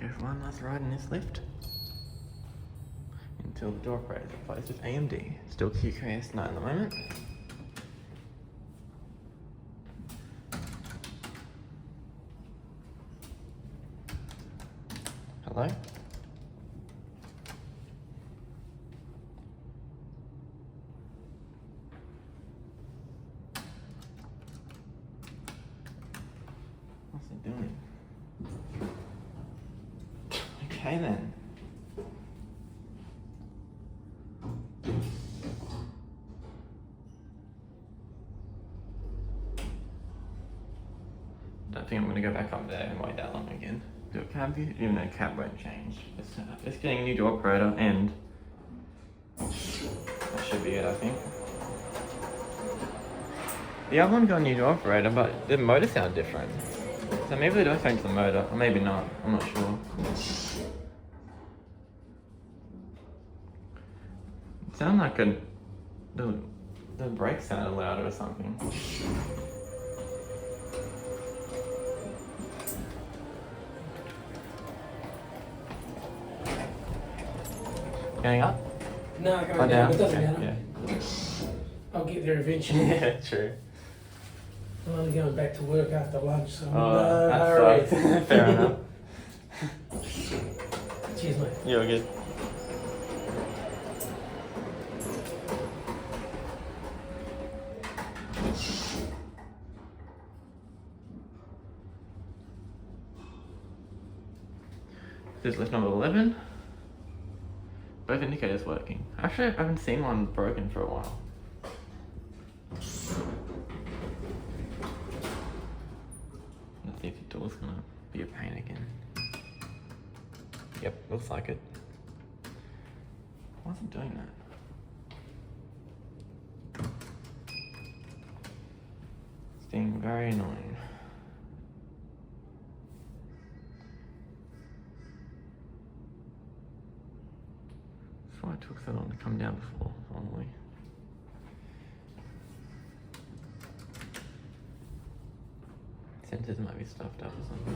go for one last ride in this lift. Until the door operator replaced with AMD. Still QKS9 at the moment. Hello? What's it doing? Okay then. Don't think I'm going to go back up there and wait that long again. Do a cab view, even though cab won't change. Just getting a new door operator and that should be it, I think. The other one got a new door operator, but the motor sounded different. So maybe they don't change the motor, or maybe not, I'm not sure. It sounded like the brakes sounded louder or something. Going up? No, going down. It doesn't matter. Yeah. I'll get there eventually. Yeah, true. I'm only going back to work after lunch, so Oh, no hurry. Fair enough. Cheers, mate. You're good. This is lift number 11. Both indicators working. Actually, I haven't seen one broken for a while. Let's see if the door's gonna be a pain again. Yep, looks like it. Why is it doing that? It's being very annoying. That's why it took so long to come down before, finally. Sensors might be stuffed up or something.